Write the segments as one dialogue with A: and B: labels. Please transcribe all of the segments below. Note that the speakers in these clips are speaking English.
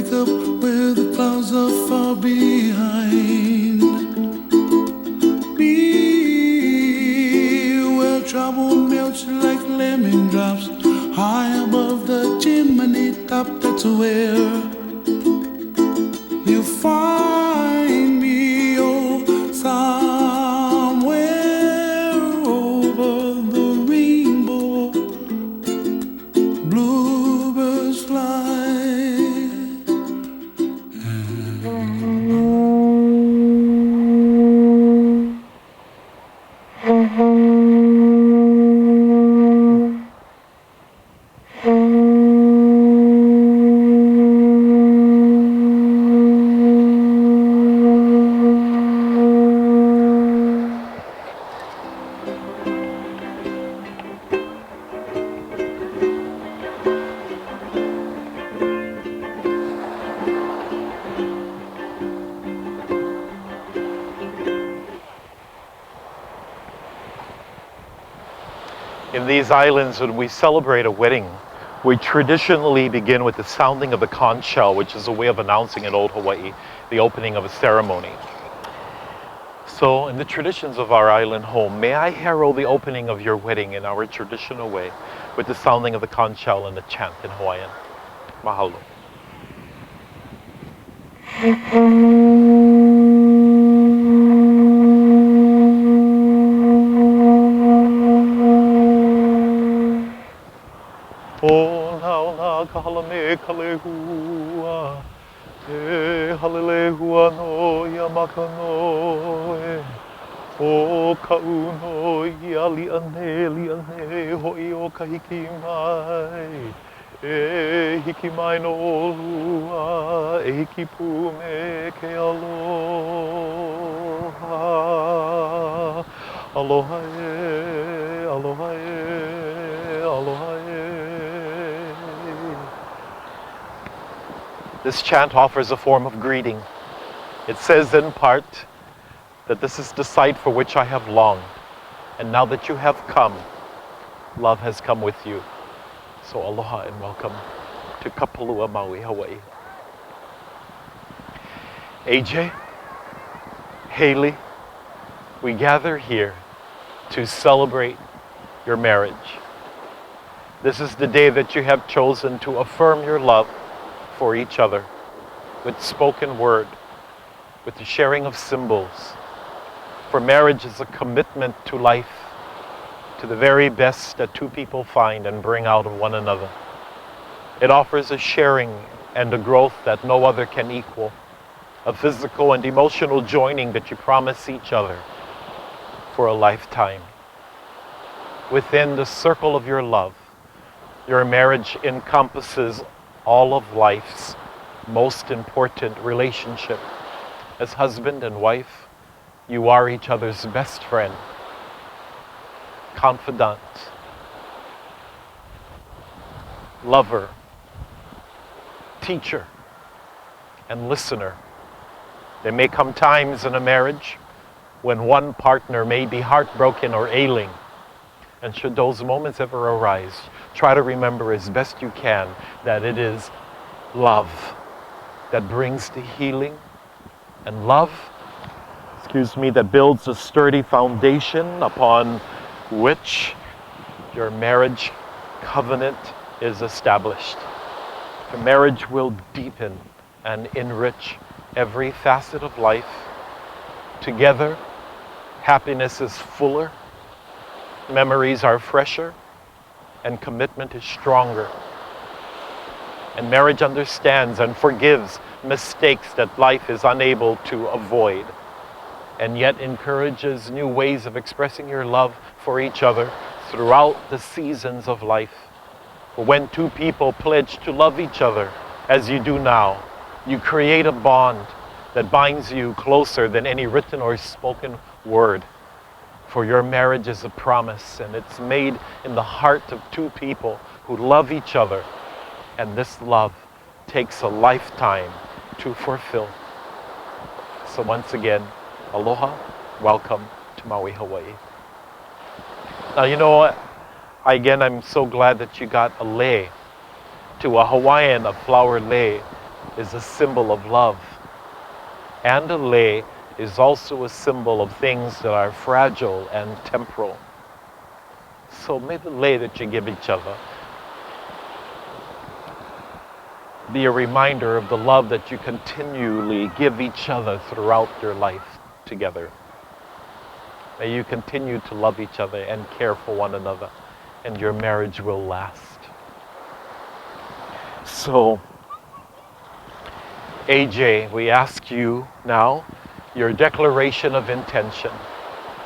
A: wake up where the clouds are far behind me, where trouble melts like lemon drops high above the chimney top. That's where you find me, oh, somewhere over the rainbow, bluebirds fly.
B: In these islands, when we celebrate a wedding, we traditionally begin with the sounding of the conch shell, which is a way of announcing in Old Hawaii the opening of a ceremony. So, in the traditions of our island home, may I herald the opening of your wedding in our traditional way with the sounding of the conch shell and the chant in Hawaiian. Mahalo. O nauna kahalame kalehua, e halelehua no yamaka no e. O kauno ia liane hoi o kahiki mai. E hiki mai no olua, e hiki pume ke aloha. Aloha e, aloha e, aloha e. This chant offers a form of greeting. It says in part that this is the sight for which I have longed, and now that you have come, love has come with you. So aloha and welcome to Kapalua, Maui, Hawaii. AJ, Haley, we gather here to celebrate your marriage. This is the day that you have chosen to affirm your love for each other with spoken word, with the sharing of symbols. For marriage is a commitment to life, to the very best that two people find and bring out of one another. It offers a sharing and a growth that no other can equal, a physical and emotional joining that you promise each other for a lifetime. Within the circle of your love, your marriage encompasses all of life's most important relationship. As husband and wife, you are each other's best friend, confidant, lover, teacher, and listener. There may come times in a marriage when one partner may be heartbroken or ailing. And should those moments ever arise, try to remember as best you can that it is love that brings the healing, and love, that builds a sturdy foundation upon which your marriage covenant is established. The marriage will deepen and enrich every facet of life. Together, happiness is fuller, memories are fresher, and commitment is stronger. And marriage understands and forgives mistakes that life is unable to avoid, and yet encourages new ways of expressing your love for each other throughout the seasons of life. For when two people pledge to love each other as you do now, you create a bond that binds you closer than any written or spoken word. For your marriage is a promise, and it's made in the heart of two people who love each other, and this love takes a lifetime to fulfill. So once again, aloha, welcome to Maui, Hawaii. Now, you know, I'm so glad that you got a lei, to a Hawaiian, a flower lei, is a symbol of love. And a lei is also a symbol of things that are fragile and temporal. So may the lei that you give each other be a reminder of the love that you continually give each other throughout your life together. May you continue to love each other and care for one another, and your marriage will last. So, AJ, we ask you now your declaration of intention.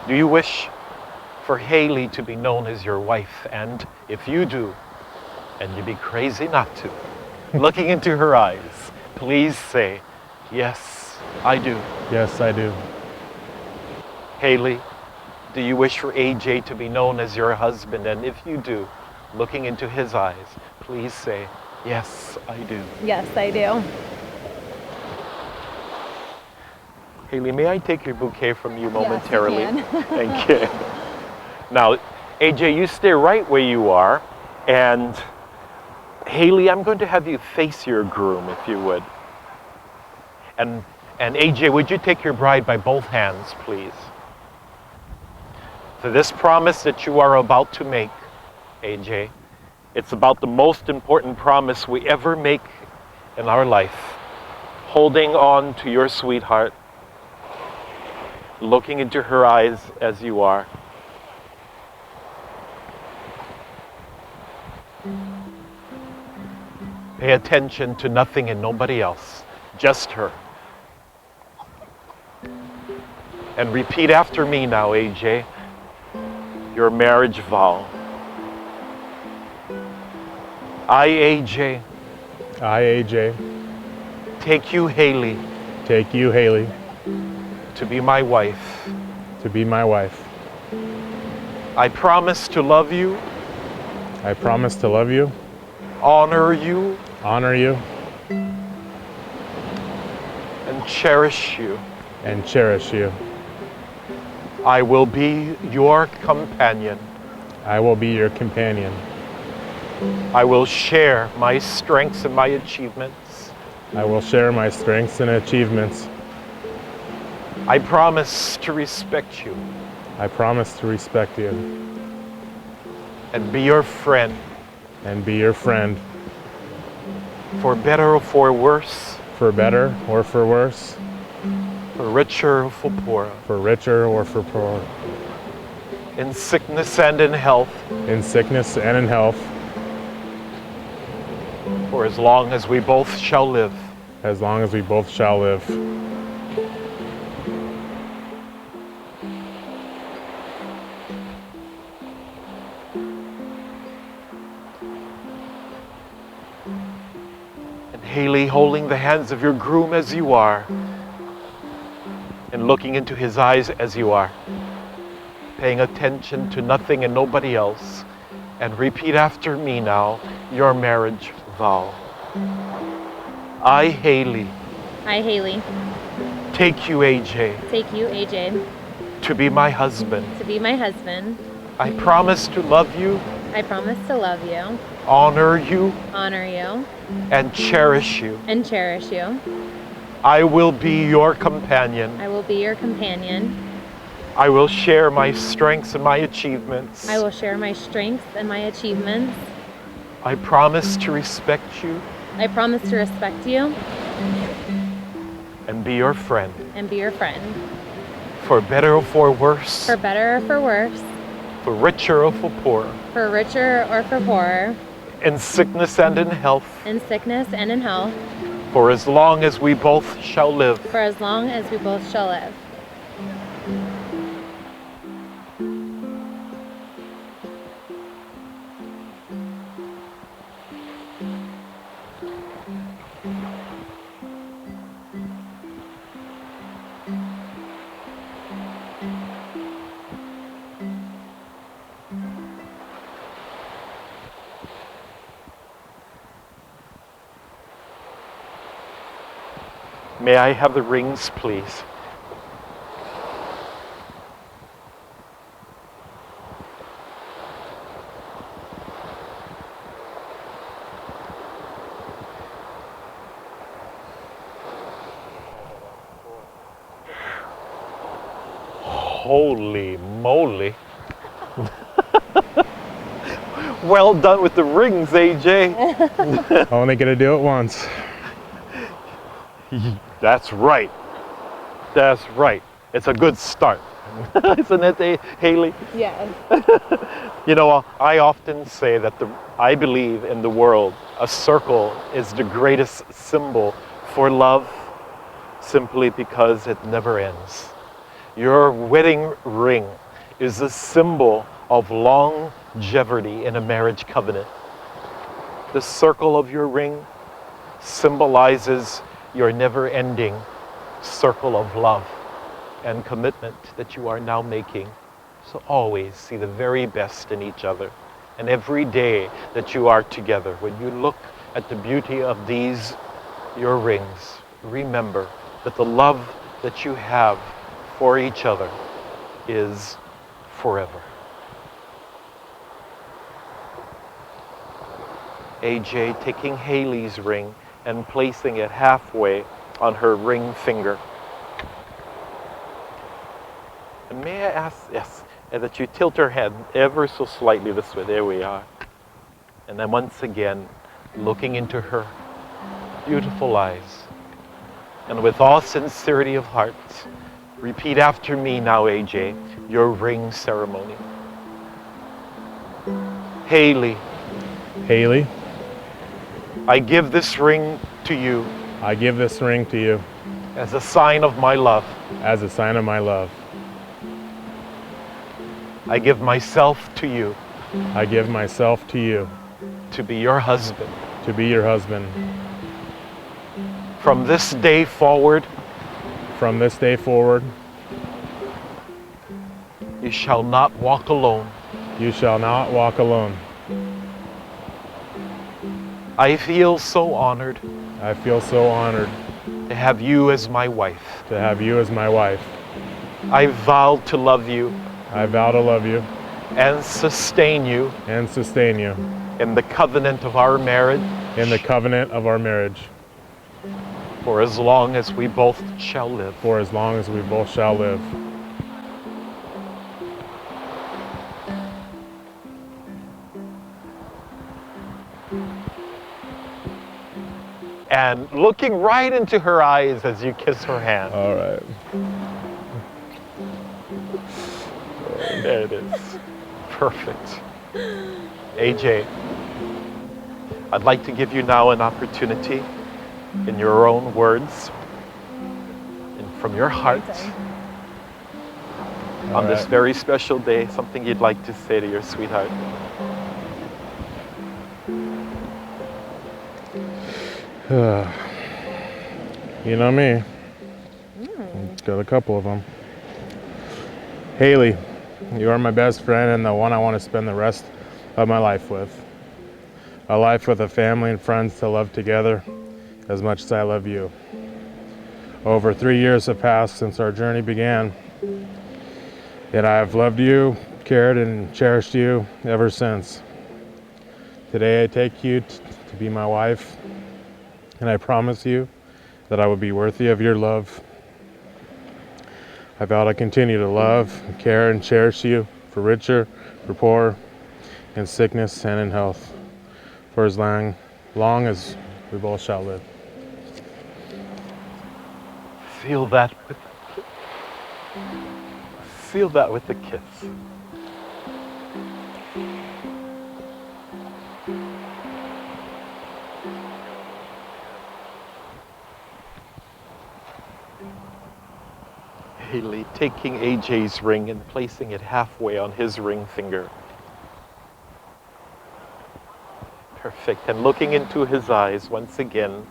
B: Do you wish for Haley to be known as your wife? And if you do, and you'd be crazy not to, looking into her eyes, please say, yes, I do.
C: Yes, I do.
B: Haley, do you wish for AJ to be known as your husband? And if you do, looking into his eyes, please say, yes, I do.
D: Yes, I do.
B: Haley, may I take your bouquet from you momentarily?
D: Yes, you can.
B: Thank you. Now, AJ, you stay right where you are. And Haley, I'm going to have you face your groom, if you would. And AJ, would you take your bride by both hands, please? For this promise that you are about to make, AJ, it's about the most important promise we ever make in our life. Holding on to your sweetheart, looking into her eyes as you are. Pay attention to nothing and nobody else, just her. And repeat after me now, AJ, your marriage vow. I, AJ, take you, Haley,
C: take you, Haley,
B: to be my wife.
C: to be my wife.
B: I promise to love you,
C: I promise to love you,
B: honor you,
C: honor you,
B: and cherish you.
C: and cherish you.
B: I will be your companion.
C: I will be your companion.
B: I will share my strengths and my achievements.
C: I will share my strengths and achievements.
B: I promise to respect you
C: I promise to respect you
B: and be your friend,
C: and be your friend,
B: for better or for worse,
C: for better or for worse,
B: for richer or for poorer,
C: for richer or for poorer,
B: in sickness and in health,
C: in sickness and in health,
B: for as long as we both shall live.
C: as long as we both shall live.
B: And Haley, holding the hands of your groom as you are, and looking into his eyes as you are, paying attention to nothing and nobody else, and repeat after me now your marriage vow. I, Haley,
D: I, Haley,
B: take you, AJ,
D: take you, AJ,
B: to be my husband.
D: to be my husband.
B: I promise to love you,
D: I promise to love you,
B: honor you,
D: honor you,
B: and cherish you.
D: and cherish you.
B: I will be your companion.
D: I will be your companion.
B: I will share my strengths and my achievements.
D: I will share my strengths and my achievements.
B: I promise to respect you
D: I promise to respect you
B: and be your friend,
D: and be your friend,
B: for better or for worse,
D: for better or for worse,
B: for richer or for poorer,
D: for richer or for poorer,
B: in sickness and in health,
D: in sickness and in health,
B: for as long as we both shall live.
D: for as long as we both shall live.
B: May I have the rings, please? Holy moly. Well done with the rings, AJ.
C: Only gonna do it once.
B: That's right. That's right. It's a good start. Isn't it, Haley?
D: Yes.
B: You know, I often say that I believe in the world, a circle is the greatest symbol for love simply because it never ends. Your wedding ring is a symbol of longevity in a marriage covenant. The circle of your ring symbolizes your never-ending circle of love and commitment that you are now making. So always see the very best in each other. And every day that you are together, when you look at the beauty of these, your rings, remember that the love that you have for each other is forever. AJ taking Haley's ring and placing it halfway on her ring finger. And may I ask, yes, that you tilt her head ever so slightly this way. There we are. And then once again, looking into her beautiful eyes. And with all sincerity of heart, repeat after me now, AJ, your ring ceremony. Haley,
C: Haley,
B: I give this ring to you
C: I give this ring to you
B: as a sign of my love.
C: as a sign of my love.
B: I give myself to you
C: I give myself to you
B: to be your husband.
C: to be your husband.
B: From this day forward,
C: From this day forward,
B: you shall not walk alone.
C: you shall not walk alone.
B: I feel so honored
C: I feel so honored
B: to have you as my wife.
C: to have you as my wife.
B: I vow to love you
C: I vow to love you
B: and sustain you
C: and sustain you
B: in the covenant of our marriage
C: in the covenant of our marriage
B: for as long as we both shall live.
C: for as long as we both shall live.
B: And looking right into her eyes as you kiss her hand.
C: All right.
B: There it is. Perfect. AJ, I'd like to give you now an opportunity in your own words and from your heart on this
C: right.
B: very special day, something you'd like to say to your sweetheart.
C: You know me. Got a couple of them. Haley, you are my best friend and the one I want to spend the rest of my life with. A life with a family and friends to love together as much as I love you. Over 3 years have passed since our journey began, and I have loved you, cared, and cherished you ever since. Today I take you to be my wife, and I promise you that I will be worthy of your love. I vow to continue to love, care, and cherish you for richer, for poor, in sickness and in health, for as long as we both shall live.
B: Feel that with the kiss. Haley taking AJ's ring and placing it halfway on his ring finger. Perfect. And looking into his eyes once again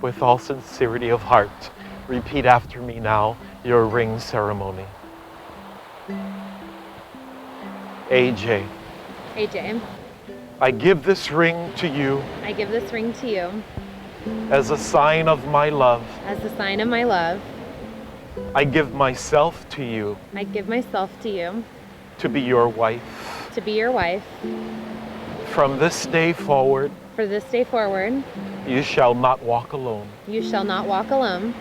B: with all sincerity of heart. Repeat after me now your ring ceremony. AJ,
D: AJ,
B: I give this ring to you
D: I give this ring to you
B: as a sign of my love.
D: as a sign of my love.
B: I give myself to you
D: I give myself to you
B: to be your wife.
D: to be your wife.
B: From this day forward,
D: For this day forward,
B: you shall not walk alone.
D: you shall not walk alone.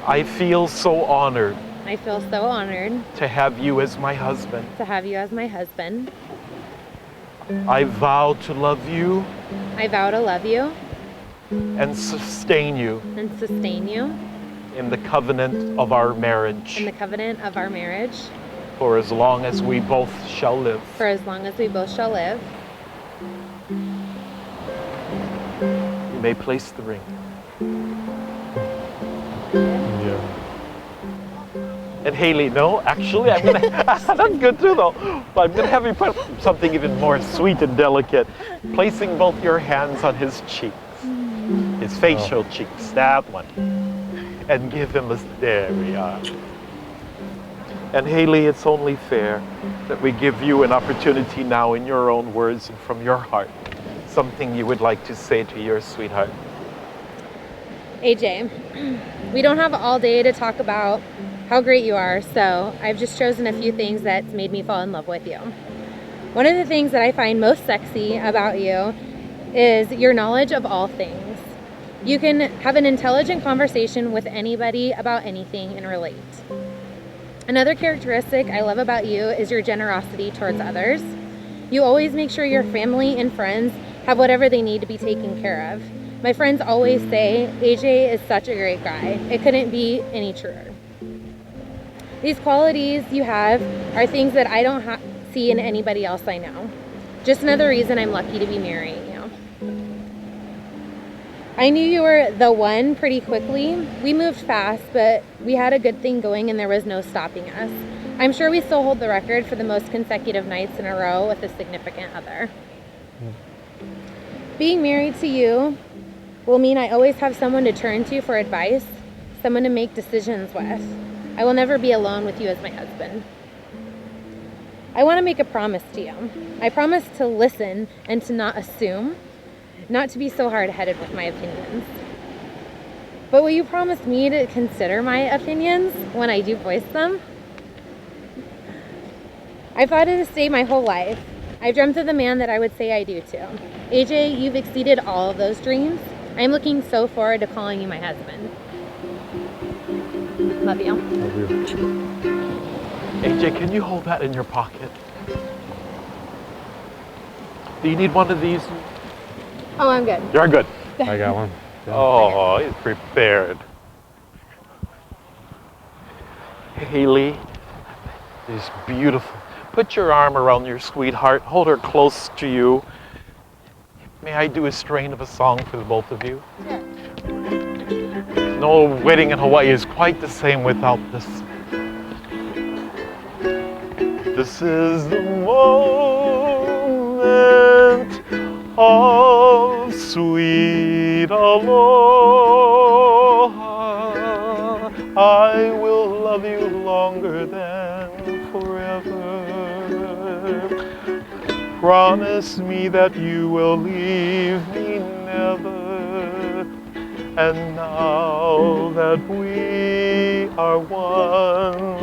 B: I feel so honored
D: I feel so honored
B: to have you as my husband.
D: to have you as my husband.
B: I vow to love you
D: I vow to love you
B: and sustain you
D: and sustain you
B: in the covenant of our marriage
D: in the covenant of our marriage
B: for as long as we both shall live.
D: for as long as we both shall live.
B: You may place the ring.
C: Yeah.
B: And Haley, no, actually, I'm gonna, that's good too though, but I'm gonna have you put something even more sweet and delicate, placing both your hands on his cheeks, his facial cheeks, that one, and give him a, there we are. And Haley, it's only fair that we give you an opportunity now in your own words and from your heart, something you would like to say to your sweetheart.
D: AJ, we don't have all day to talk about how great you are, so I've just chosen a few things that's made me fall in love with you. One of the things that I find most sexy about you is your knowledge of all things. You can have an intelligent conversation with anybody about anything and relate. Another characteristic I love about you is your generosity towards others. You always make sure your family and friends have whatever they need to be taken care of. My friends always say, AJ is such a great guy. It couldn't be any truer. These qualities you have are things that I don't see in anybody else I know. Just another reason I'm lucky to be marrying you. I knew you were the one pretty quickly. We moved fast, but we had a good thing going and there was no stopping us. I'm sure we still hold the record for the most consecutive nights in a row with a significant other. Being married to you will mean I always have someone to turn to for advice, someone to make decisions with. I will never be alone with you as my husband. I want to make a promise to you. I promise to listen and to not assume, not to be so hard-headed with my opinions. But will you promise me to consider my opinions when I do voice them? I've thought of this day my whole life. I've dreamt of the man that I would say I do to. AJ, you've exceeded all of those dreams. I'm looking so forward to calling you my husband. Love you.
C: Love you.
B: AJ, can you hold that in your pocket? Do you need one of these?
D: Oh, I'm good.
B: You're good.
C: I got one. Yeah.
B: Oh, he's prepared. Haley is beautiful. Put your arm around your sweetheart. Hold her close to you. May I do a strain of a song for the both of you?
D: Sure.
B: No, wedding in Hawaii is quite the same without this. This is the moment of sweet aloha. I will love you longer than forever. Promise me that you will leave me never. And now that we are one,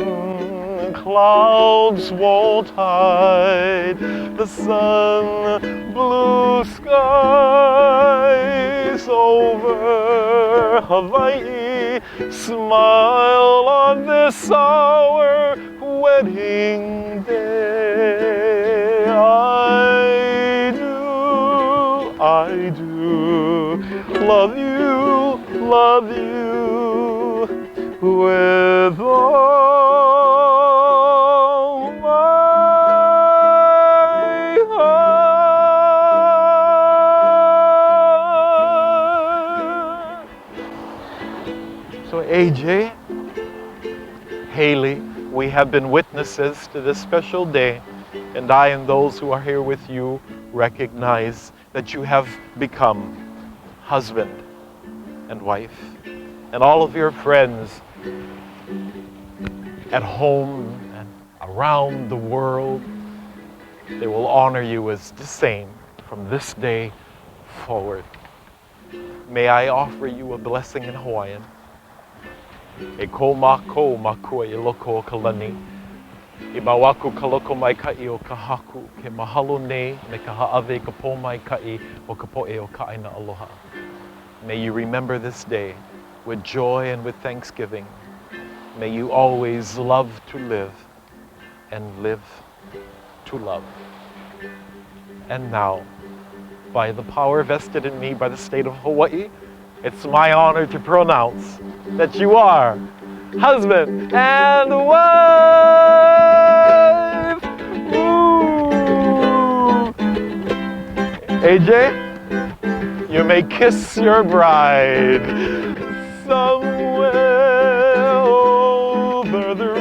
B: clouds won't hide the sun, blue skies over Hawaii. Smile on this our wedding day. I do love you with all my heart. So AJ, Haley, we have been witnesses to this special day, and I and those who are here with you recognize that you have become husband and wife, and all of your friends at home and around the world, they will honor you as the same from this day forward. May I offer you a blessing in Hawaiian. E ko mako makua I loko o ka lani. I mawaku ka loko mai kai o ka haku, ke mahalo nei me ka haave ka pō mai kai o ka po'e o ka aina aloha. May you remember this day with joy and with thanksgiving. May you always love to live and live to love. And now, by the power vested in me by the state of Hawaii, it's my honor to pronounce that you are husband and wife! Woo! AJ, you may kiss your bride somewhere over the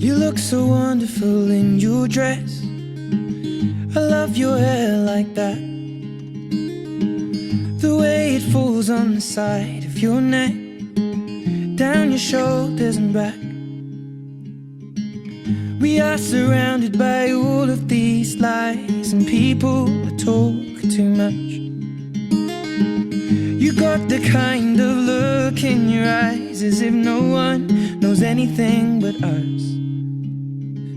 A: You look so wonderful in your dress. I love your hair like that. The way it falls on the side of your neck, down your shoulders and back. We are surrounded by all of these lies, and people talk too much. You got the kind of look in your eyes as if no one knows anything but us.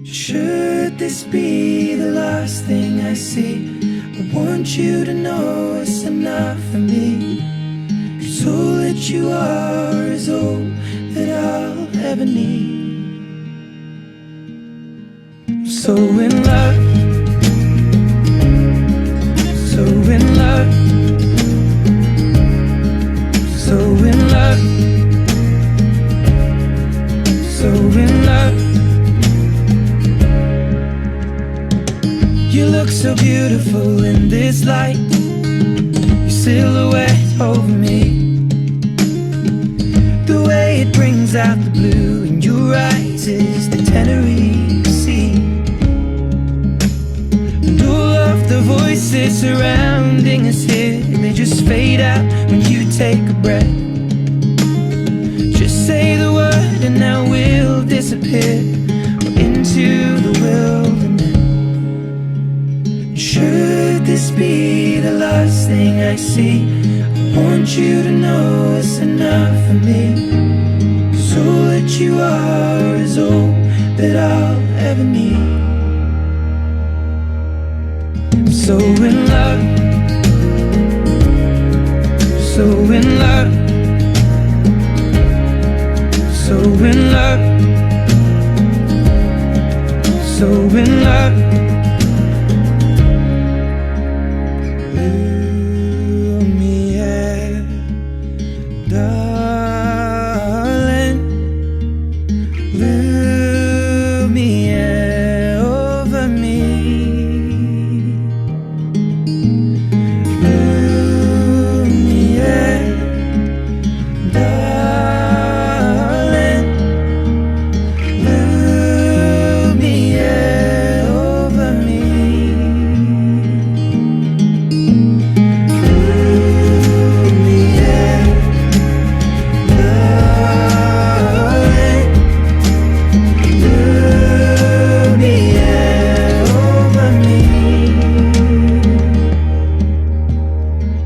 A: Should this be the last thing I see, I want you to know it's enough for me. 'Cause all that you are is all that I'll ever need. I'm so in love, so in love, so in love, so in love. You look so beautiful in this light, your silhouette over me. The way it brings out the blue in your eyes is the Tenerife Sea. And all of the voices surrounding us here, they just fade out when you take a breath. Just say the word and now we'll disappear into the wilderness. Should this be the last thing I see, I want you to know it's enough for me. 'Cause all that you are is all that I'll ever need. I'm so in love, so in love, so in love, so in love. Darling, Lumiere over me, Lumiere, darling, Lumiere over me.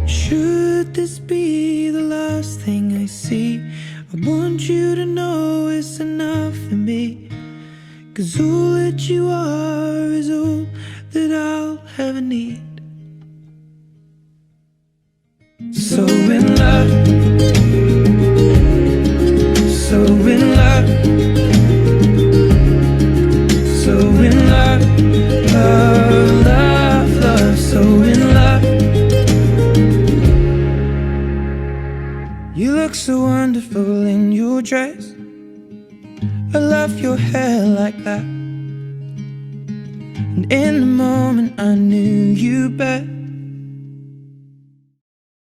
A: Should this be the last thing I see, I want you to know it's enough for me. 'Cause all that you are is all that I'll ever need. So in love, so in love, so in love, love, love, love, so in love. You look so wonderful in your dress. I love your hair like that. And in the moment I knew you best.